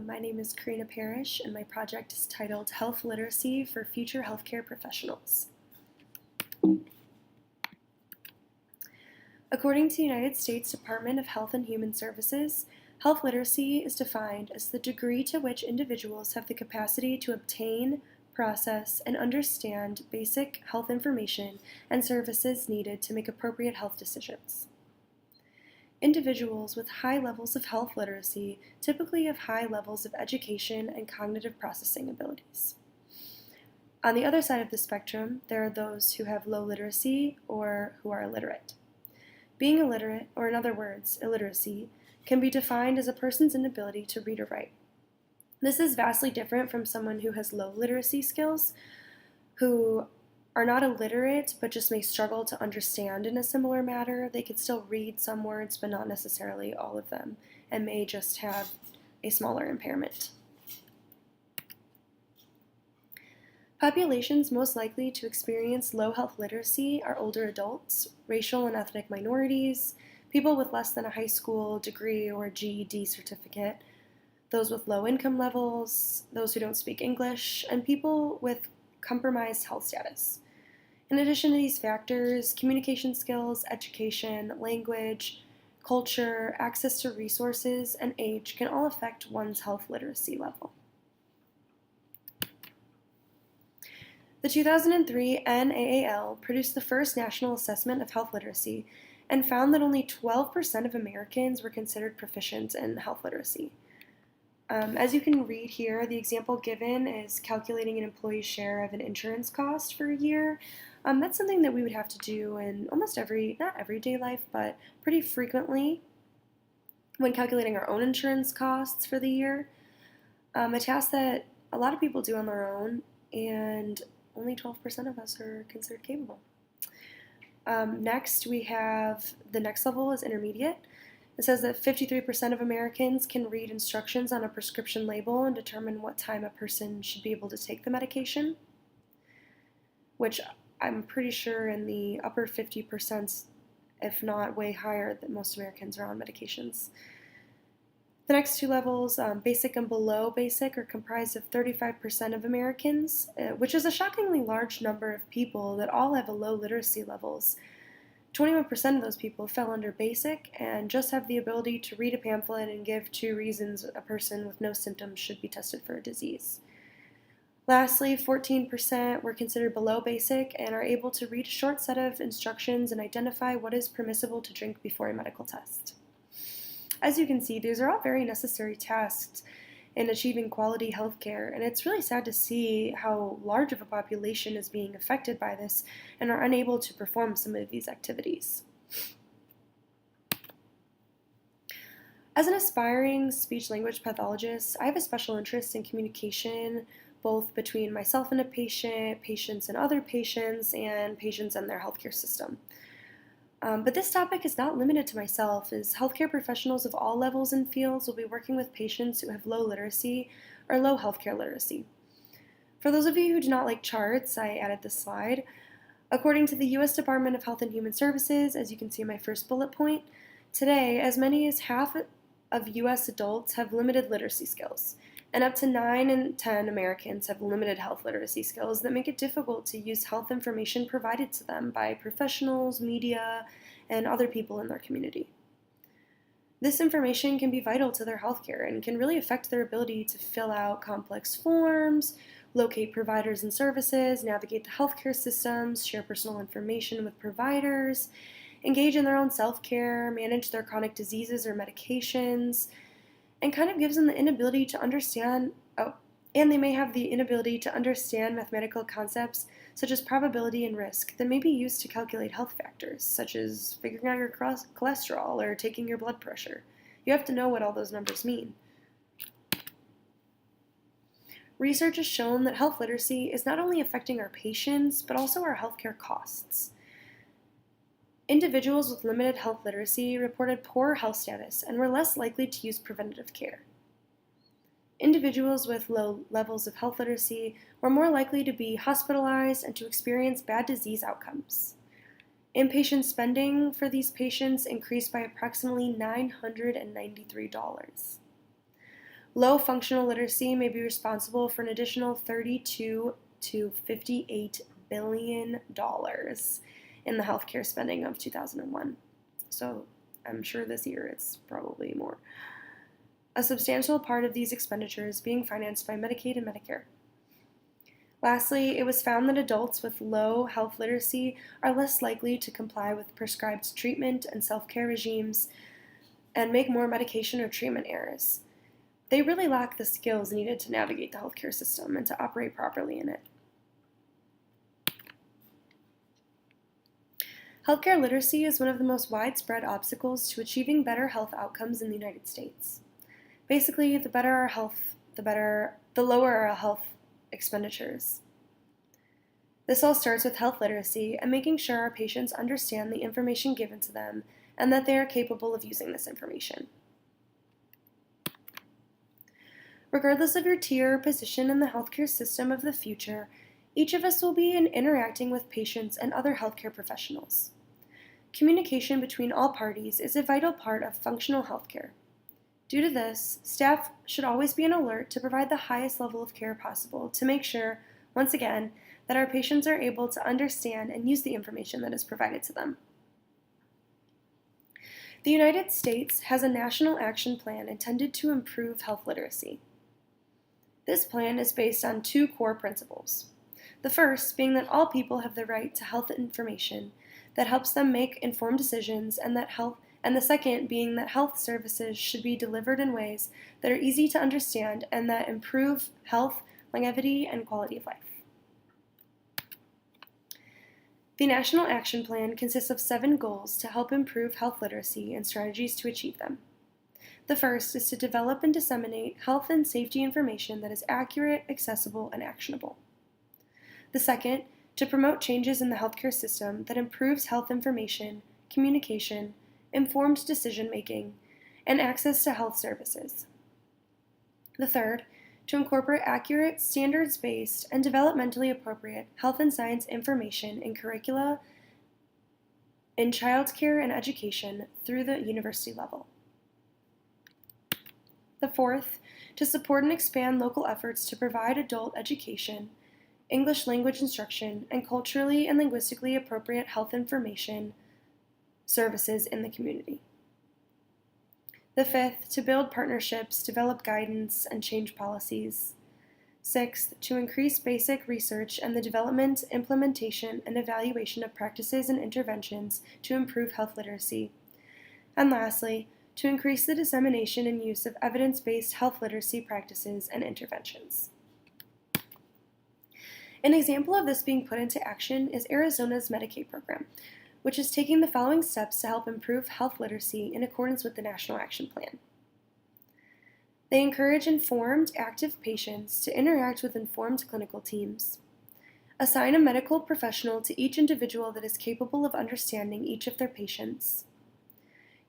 My name is Karina Parrish, and my project is titled Health Literacy for Future Healthcare Professionals. According to the United States Department of Health and Human Services, health literacy is defined as the degree to which individuals have the capacity to obtain, process, and understand basic health information and services needed to make appropriate health decisions. Individuals with high levels of health literacy typically have high levels of education and cognitive processing abilities. On the other side of the spectrum, there are those who have low literacy or who are illiterate. Being illiterate, or in other words, illiteracy, can be defined as a person's inability to read or write. This is vastly different from someone who has low literacy skills, who are not illiterate but just may struggle to understand in a similar manner. They could still read some words but not necessarily all of them, and may just have a smaller impairment. Populations most likely to experience low health literacy are older adults, racial and ethnic minorities, people with less than a high school degree or GED certificate, those with low income levels, those who don't speak English, and people with compromised health status. In addition to these factors, communication skills, education, language, culture, access to resources, and age can all affect one's health literacy level. The 2003 NAAL produced the first national assessment of health literacy and found that only 12% of Americans were considered proficient in health literacy. As you can read here, the example given is calculating an employee's share of an insurance cost for a year. That's something that we would have to do in almost not everyday life, but pretty frequently when calculating our own insurance costs for the year. A task that a lot of people do on their own, and only 12% of us are considered capable. Next, we have the next level is intermediate. It says that 53% of Americans can read instructions on a prescription label and determine what time a person should be able to take the medication, which I'm pretty sure in the upper 50%, if not way higher, that most Americans are on medications. The next two levels, basic and below basic, are comprised of 35% of Americans, which is a shockingly large number of people that all have a low literacy levels. 21% of those people fell under basic and just have the ability to read a pamphlet and give 2 reasons a person with no symptoms should be tested for a disease. Lastly, 14% were considered below basic and are able to read a short set of instructions and identify what is permissible to drink before a medical test. As you can see, these are all very necessary tasks in achieving quality healthcare, and it's really sad to see how large of a population is being affected by this and are unable to perform some of these activities. As an aspiring speech-language pathologist, I have a special interest in communication, both between myself and a patient, patients and other patients, and patients and their healthcare system. But this topic is not limited to myself, as healthcare professionals of all levels and fields will be working with patients who have low literacy or low healthcare literacy. For those of you who do not like charts, I added this slide. According to the U.S. Department of Health and Human Services, as you can see in my first bullet point, today as many as half of U.S. adults have limited literacy skills, and up to 9 in 10 Americans have limited health literacy skills that make it difficult to use health information provided to them by professionals, media, and other people in their community. This information can be vital to their healthcare and can really affect their ability to fill out complex forms, locate providers and services, navigate the healthcare systems, share personal information with providers, engage in their own self-care, manage their chronic diseases or medications, and kind of gives them the inability to understand, and they may have the inability to understand mathematical concepts such as probability and risk that may be used to calculate health factors, such as figuring out your cholesterol or taking your blood pressure. You have to know what all those numbers mean. Research has shown that health literacy is not only affecting our patients, but also our healthcare costs. Individuals with limited health literacy reported poor health status and were less likely to use preventative care. Individuals with low levels of health literacy were more likely to be hospitalized and to experience bad disease outcomes. Inpatient spending for these patients increased by approximately $993. Low functional literacy may be responsible for an additional $32 to $58 billion in the healthcare spending of 2001. So I'm sure this year it's probably more. A substantial part of these expenditures being financed by Medicaid and Medicare. Lastly, it was found that adults with low health literacy are less likely to comply with prescribed treatment and self-care regimes and make more medication or treatment errors. They really lack the skills needed to navigate the healthcare system and to operate properly in it. Healthcare literacy is one of the most widespread obstacles to achieving better health outcomes in the United States. Basically, the better our health, the lower our health expenditures. This all starts with health literacy and making sure our patients understand the information given to them and that they are capable of using this information. Regardless of your tier or position in the healthcare system of the future, each of us will be interacting with patients and other healthcare professionals. Communication between all parties is a vital part of functional healthcare. Due to this, staff should always be on alert to provide the highest level of care possible to make sure, once again, that our patients are able to understand and use the information that is provided to them. The United States has a national action plan intended to improve health literacy. This plan is based on two core principles. The first being that all people have the right to health information that helps them make informed decisions, and the second being that health services should be delivered in ways that are easy to understand and that improve health, longevity, and quality of life. The National Action Plan consists of 7 goals to help improve health literacy and strategies to achieve them. The first is to develop and disseminate health and safety information that is accurate, accessible, and actionable. The second, to promote changes in the healthcare system that improves health information, communication, informed decision-making, and access to health services. The third, to incorporate accurate, standards-based, and developmentally appropriate health and science information in curricula in childcare and education through the university level. The fourth, to support and expand local efforts to provide adult education, English language instruction, and culturally and linguistically appropriate health information services in the community. The fifth, to build partnerships, develop guidance, and change policies. Sixth, to increase basic research and the development, implementation, and evaluation of practices and interventions to improve health literacy. And lastly, to increase the dissemination and use of evidence-based health literacy practices and interventions. An example of this being put into action is Arizona's Medicaid program, which is taking the following steps to help improve health literacy in accordance with the National Action Plan. They encourage informed, active patients to interact with informed clinical teams. Assign a medical professional to each individual that is capable of understanding each of their patients.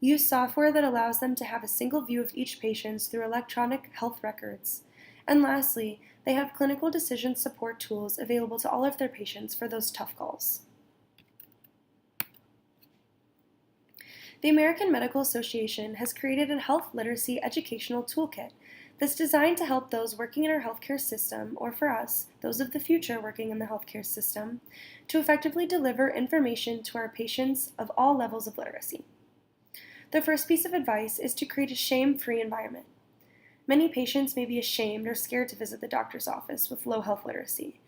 Use software that allows them to have a single view of each patient through electronic health records. And lastly, they have clinical decision support tools available to all of their patients for those tough calls. The American Medical Association has created a health literacy educational toolkit that's designed to help those working in our healthcare system, or for us, those of the future working in the healthcare system, to effectively deliver information to our patients of all levels of literacy. The first piece of advice is to create a shame-free environment. Many patients may be ashamed or scared to visit the doctor's office with low health literacy.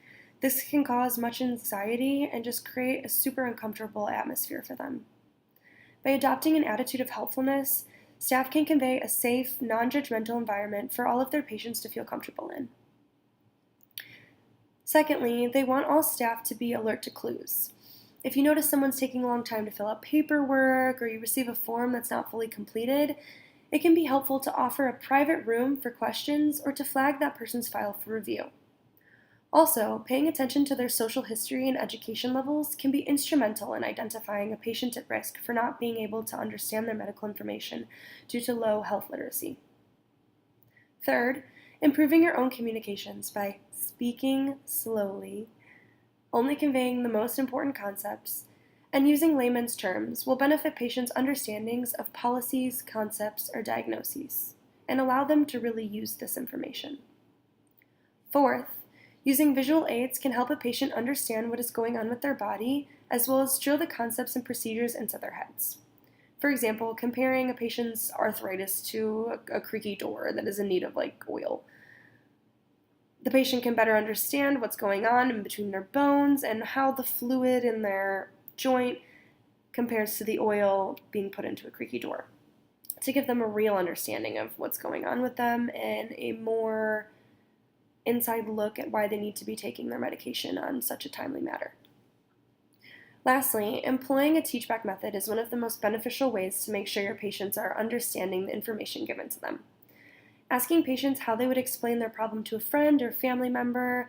This can cause much anxiety and just create a super uncomfortable atmosphere for them. By adopting an attitude of helpfulness, staff can convey a safe, non-judgmental environment for all of their patients to feel comfortable in. Secondly, they want all staff to be alert to clues. If you notice someone's taking a long time to fill out paperwork or you receive a form that's not fully completed, it can be helpful to offer a private room for questions or to flag that person's file for review. Also, paying attention to their social history and education levels can be instrumental in identifying a patient at risk for not being able to understand their medical information due to low health literacy. Third, improving your own communications by speaking slowly, only conveying the most important concepts, and using layman's terms will benefit patients' understandings of policies, concepts, or diagnoses, and allow them to really use this information. Fourth, using visual aids can help a patient understand what is going on with their body, as well as drill the concepts and procedures into their heads. For example, comparing a patient's arthritis to a creaky door that is in need of oil. The patient can better understand what's going on in between their bones and how the fluid in their joint compares to the oil being put into a creaky door, to give them a real understanding of what's going on with them and a more inside look at why they need to be taking their medication on such a timely matter. Lastly, employing a teach-back method is one of the most beneficial ways to make sure your patients are understanding the information given to them. Asking patients how they would explain their problem to a friend or family member